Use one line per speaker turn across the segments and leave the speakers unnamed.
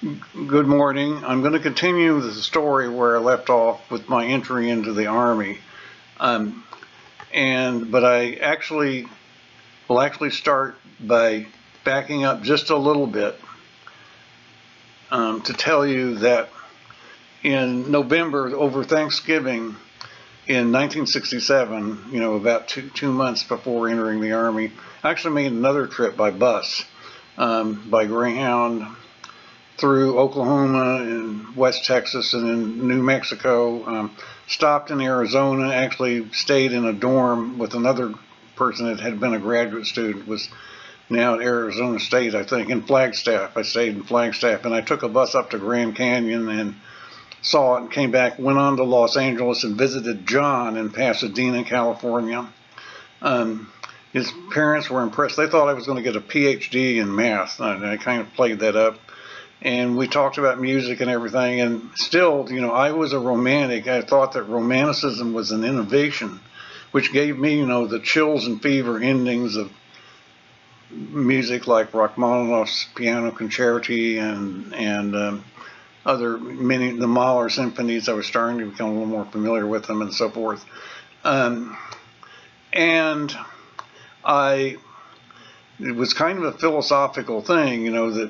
Good morning. I'm going to continue the story where I left off with my entry into the Army. Um, but I will actually start by backing up just a little bit to tell you that in November, over Thanksgiving in 1967, about two months before entering the Army, I actually made another trip by bus, by Greyhound, through Oklahoma and West Texas and in New Mexico, stopped in Arizona, actually stayed in a dorm with another person that had been a graduate student, was now at Arizona State, I think, in Flagstaff. I stayed in Flagstaff, and I took a bus up to Grand Canyon and saw it and came back, went on to Los Angeles and visited John in Pasadena, California. His parents were impressed. They thought I was going to get a PhD in math, and I kind of played that up. And we talked about music and everything, and still, I was a romantic. I thought that romanticism was an innovation, which gave me, the chills and fever endings of music like Rachmaninoff's Piano Concerti and the Mahler symphonies. I was starting to become a little more familiar with them and so forth. And it was kind of a philosophical thing, that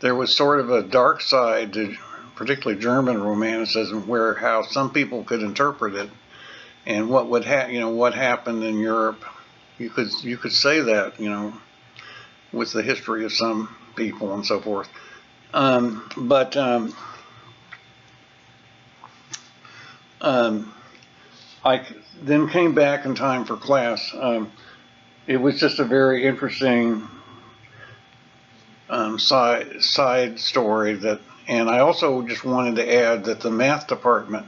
there was sort of a dark side to particularly German romanticism, where how some people could interpret it and what would what happened in Europe. You could say that, with the history of some people and so forth. I then came back in time for class. It was just a very interesting side story and I also just wanted to add that the math department,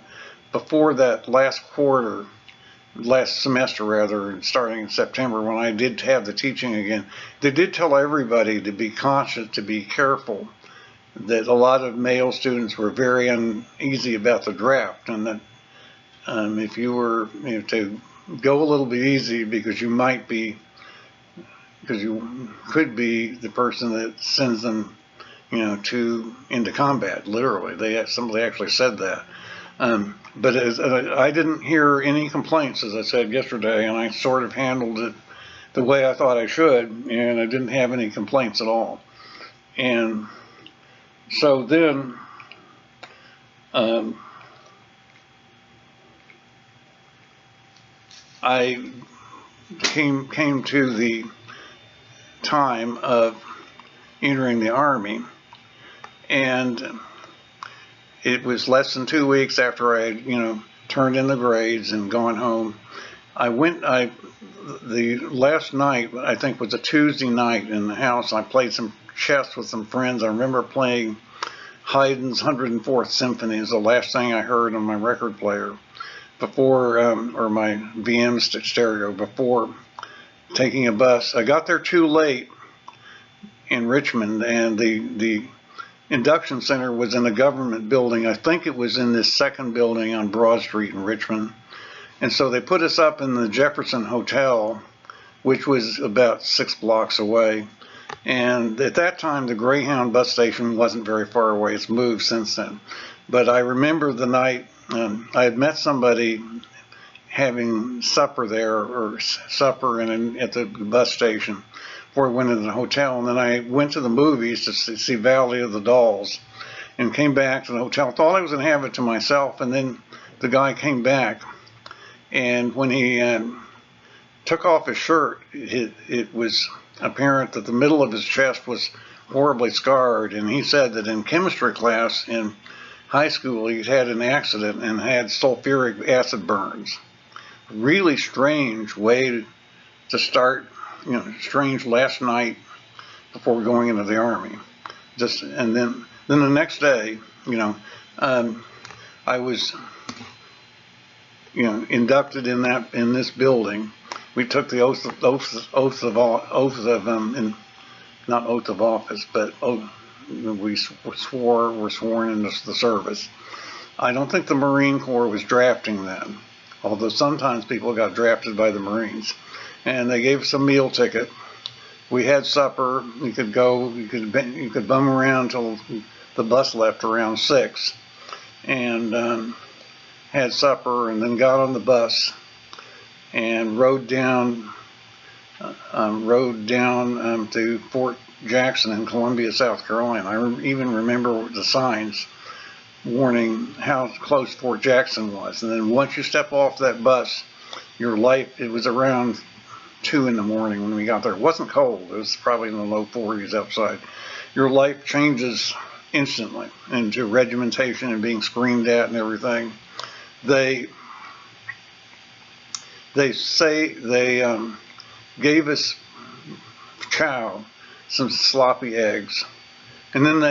before that last semester rather, starting in September when I did have the teaching again, they did tell everybody to be cautious, to be careful, that a lot of male students were very uneasy about the draft, and that if you were to go a little bit easy because you could be the person that sends them, into combat. Literally, somebody actually said that. But I didn't hear any complaints, as I said yesterday, and I sort of handled it the way I thought I should, and I didn't have any complaints at all. And so then, I came to the time of entering the Army, and it was less than 2 weeks after I had, turned in the grades and gone home. The last night, I think, was a Tuesday night in the house. I played some chess with some friends. I remember playing Haydn's 104th Symphony. Is the last thing I heard on my record player before, or my VM stereo, before taking a bus. I got there too late in Richmond, and the induction center was in a government building. I think it was in this second building on Broad Street in Richmond. And so they put us up in the Jefferson Hotel, which was about 6 blocks away. And at that time, the Greyhound bus station wasn't very far away. It's moved since then. But I remember the night I had met somebody having supper there, at the bus station, before I went into the hotel. And then I went to the movies to see Valley of the Dolls, and came back to the hotel. Thought I was going to have it to myself, and then the guy came back, and when he took off his shirt, it was apparent that the middle of his chest was horribly scarred, and he said that in chemistry class in high school he'd had an accident and had sulfuric acid burns. Really strange way to start, strange last night before going into the Army. And then the next day, I was, inducted in this building. We took the oath of not oath of office, but we were sworn into the service. I don't think the Marine Corps was drafting then, although sometimes people got drafted by the Marines. And they gave us a meal ticket, We had supper. You could bum around till the bus left around 6, and had supper, and then got on the bus and rode down to Fort Jackson in Columbia, South Carolina. I even remember the signs warning how close Fort Jackson was. And then once you step off that bus, your life, it was around 2 in the morning when we got there. It wasn't cold. It was probably in the low 40s outside. Your life changes instantly into regimentation and being screamed at and everything. They gave us chow, some sloppy eggs, and then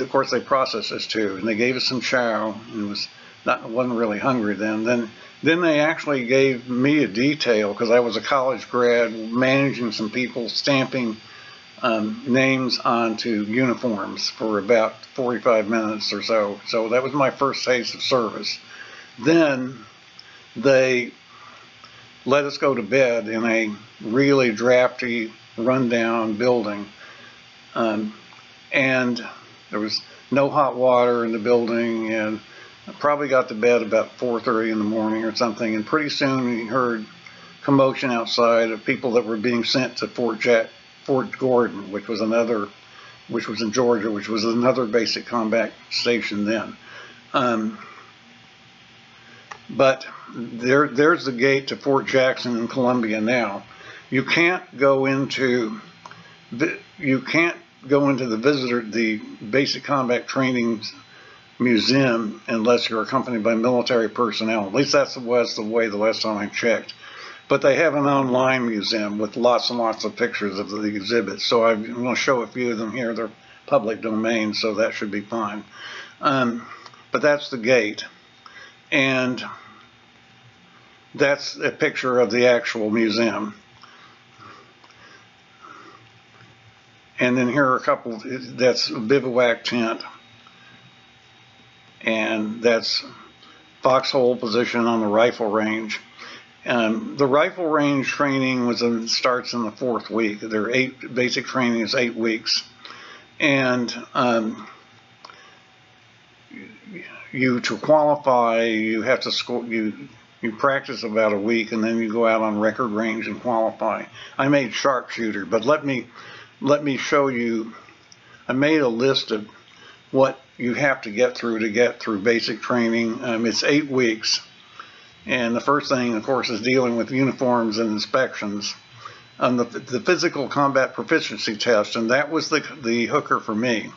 of course they processed us too, and they gave us some chow, and wasn't really hungry then. Then they actually gave me a detail, because I was a college grad managing some people, stamping names onto uniforms for about 45 minutes or so. So that was my first taste of service. Then they let us go to bed in a really drafty, rundown building, and there was no hot water in the building, and I probably got to bed about 4:30 in the morning or something, and pretty soon we heard commotion outside of people that were being sent to Fort Gordon, which was in Georgia, which was another basic combat station then. But there's the gate to Fort Jackson in Columbia now. You can't go into the basic combat training museum unless you're accompanied by military personnel. At least that was the way the last time I checked. But they have an online museum with lots and lots of pictures of the exhibits. So I'm going to show a few of them here. They're public domain, so that should be fine. But that's the gate. And that's a picture of the actual museum. And then here are a couple, that's a bivouac tent. And that's foxhole position on the rifle range. The rifle range training starts in the 4th week. Basic training is 8 weeks. And to qualify, you have to score, you practice about a week, and then you go out on record range and qualify. I made sharpshooter, but let me show you. I made a list of what you have to get through basic training. It's 8 weeks, and the first thing, of course, is dealing with uniforms and inspections. The physical combat proficiency test, and that was the hooker for me.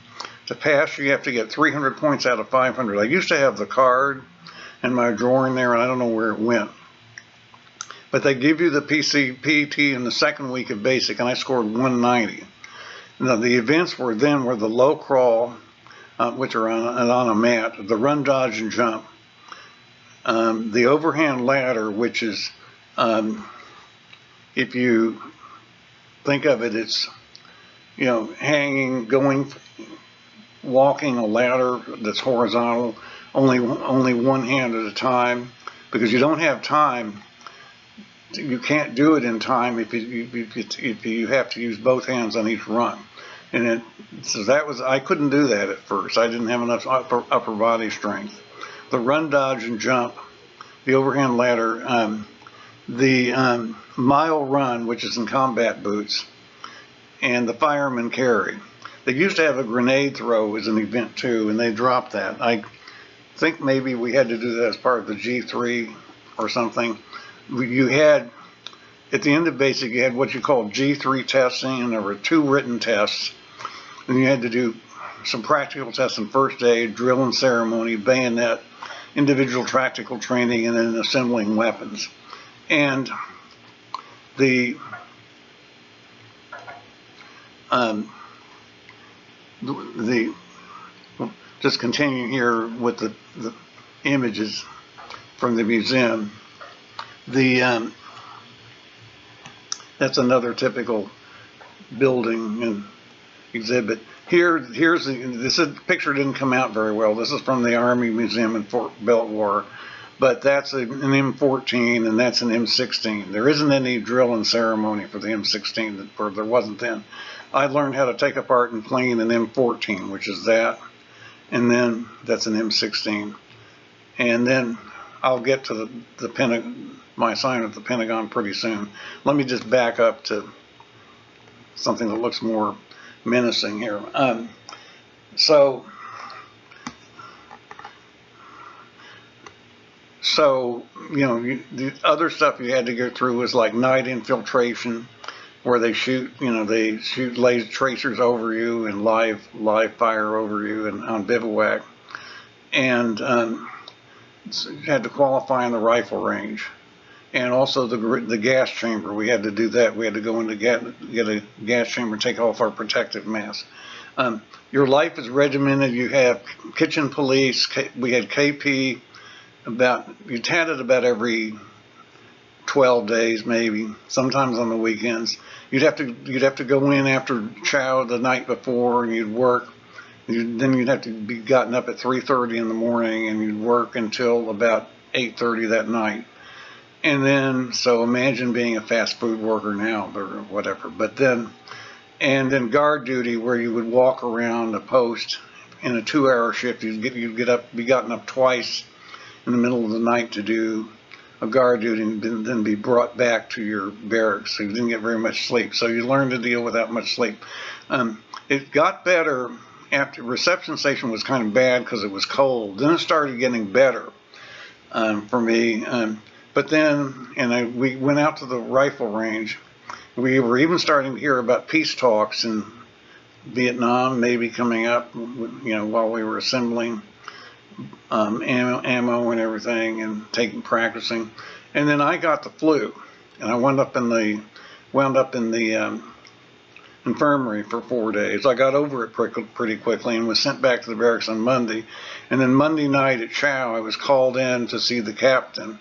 To pass, you have to get 300 points out of 500. I used to have the card in my drawer in there, and I don't know where it went. But they give you the PT in the 2nd week of basic, and I scored 190. Now, the events were the low crawl, which are on a mat, the run, dodge, and jump, the overhand ladder, which is, if you think of it, it's, hanging, walking a ladder that's horizontal, only one hand at a time, because you don't have time. You can't do it in time if you have to use both hands on each run. And I couldn't do that at first. I didn't have enough upper body strength. The run, dodge, and jump, the overhand ladder, the mile run, which is in combat boots, and the fireman carry. They used to have a grenade throw as an event too, and they dropped that. I think maybe we had to do that as part of the G3 or something. You had, at the end of basic, you had what you call G3 testing, and there were 2 written tests. And you had to do some practical tests in first aid, drill and ceremony, bayonet, individual tactical training, and then assembling weapons. And just continuing here with the images from the museum. That's another typical building and exhibit. This picture didn't come out very well. This is from the Army Museum in Fort Belvoir, but that's an M14 and that's an M16. There isn't any drill and ceremony for the M16, or there wasn't then. I learned how to take apart and clean an M14, which is that, and then that's an M16. And then I'll get to my assignment at the Pentagon pretty soon. Let me just back up to something that looks more menacing here. So the other stuff you had to go through was like night infiltration, where they shoot laser tracers over you and live fire over you and on bivouac, and so you had to qualify in the rifle range, and also the gas chamber. We had to do that. We had to go in to get a gas chamber and take off our protective mask. Your life is regimented. You have kitchen police. We had KP. You had it about every 12 days, maybe, sometimes on the weekends. You'd have to go in after chow the night before, and you'd work. Then you'd have to be gotten up at 3:30 in the morning, and you'd work until about 8:30 that night. And then, so imagine being a fast food worker now, or whatever. And then guard duty, where you would walk around a post in a 2-hour shift. You'd be gotten up twice in the middle of the night to do a guard duty, and then be brought back to your barracks. So you didn't get very much sleep. So you learned to deal without much sleep. It got better after reception station was kind of bad because it was cold. Then it started getting better for me. But then, we went out to the rifle range. We were even starting to hear about peace talks in Vietnam, maybe coming up, while we were assembling ammo and everything, and practicing. And then I got the flu, and I wound up in the infirmary for 4 days. I got over it pretty quickly and was sent back to the barracks on Monday. And then Monday night at chow, I was called in to see the captain,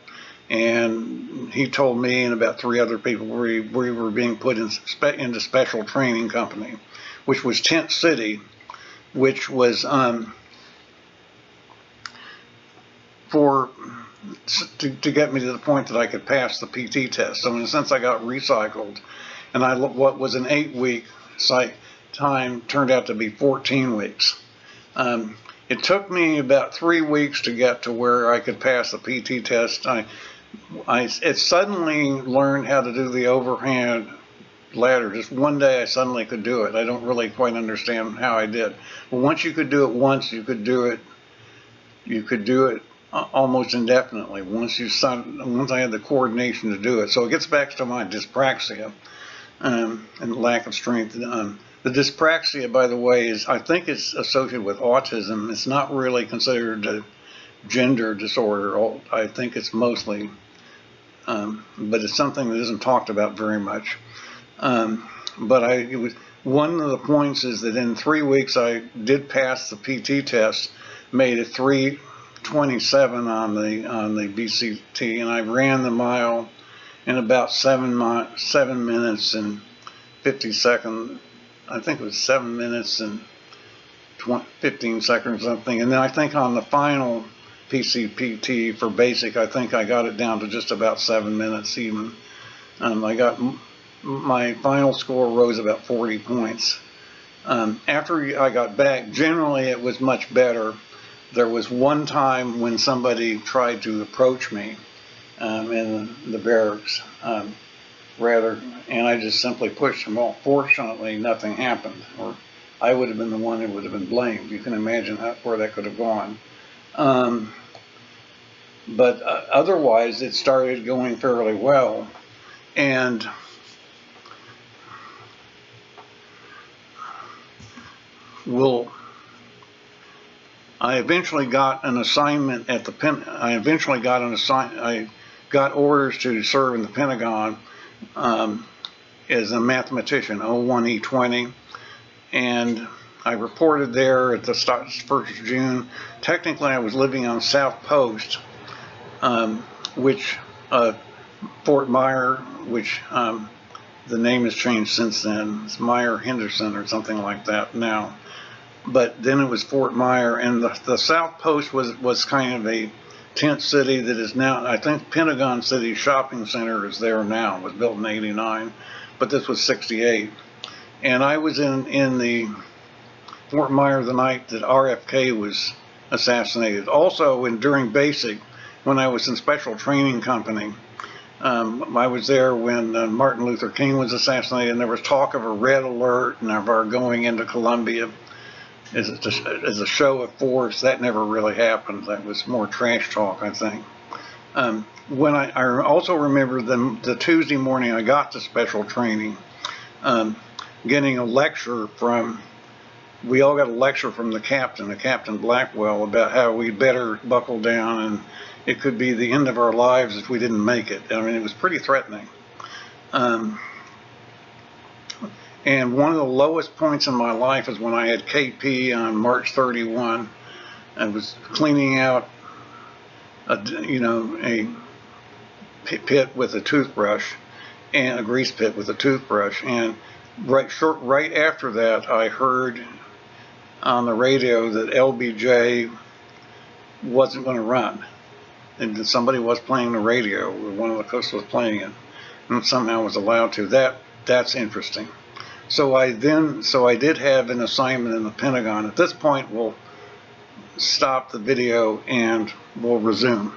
and he told me and about 3 other people we were being put into special training company, which was Tent City, which was to get me to the point that I could pass the PT test. So in a sense, I got recycled, and what was an 8-week time turned out to be 14 weeks. It took me about 3 weeks to get to where I could pass the PT test. I suddenly learned how to do the overhand ladder. Just one day I suddenly could do it. I don't really quite understand how I did. But once you could do it once, you could do it almost indefinitely once I had the coordination to do it. So it gets back to my dyspraxia and lack of strength. The dyspraxia, by the way, I think it's associated with autism. It's not really considered a gender disorder. I think it's mostly, but it's something that isn't talked about very much. It was one of the points is that in 3 weeks I did pass the PT test, made it 3:27 on the BCT, and I ran the mile in about 7 minutes and 50 seconds. I think it was 7 minutes and 15 seconds or something. And then I think on the final PCPT for basic, I think I got it down to just about 7 minutes even. My final score rose about 40 points. After I got back, generally it was much better. There was one time when somebody tried to approach me in the barracks, and I just simply pushed them off. Fortunately, nothing happened, or I would have been the one who would have been blamed. You can imagine where that could have gone. But otherwise, it started going fairly well, and I eventually got an assignment at the I got orders to serve in the Pentagon as a mathematician, 01E20, and I reported there at the 1st of June. Technically, I was living on South Post, which Fort Myer, which the name has changed since then. It's Myer Henderson or something like that now. But then it was Fort Myer, and the South Post was kind of a tent city that is now, I think Pentagon City Shopping Center is there now. It was built in '89, but this was '68. And I was in the Fort Myer the night that RFK was assassinated. Also, during basic, when I was in special training company, I was there when Martin Luther King was assassinated, and there was talk of a red alert and of our going into Columbia as a show of force. That never really happened. That was more trash talk, I think. When I also remember the Tuesday morning I got to special training, getting a lecture we all got a lecture from Captain Blackwell, about how we better buckle down and it could be the end of our lives if we didn't make it. I mean, it was pretty threatening. And one of the lowest points in my life is when I had KP on March 31. I was cleaning out a pit with a toothbrush, and a grease pit with a toothbrush. And right after that, I heard on the radio that LBJ wasn't going to run, and that somebody was playing the radio. One of the cooks was playing it, and somehow was allowed to. That's interesting. So I did have an assignment in the Pentagon. At this point, we'll stop the video and we'll resume.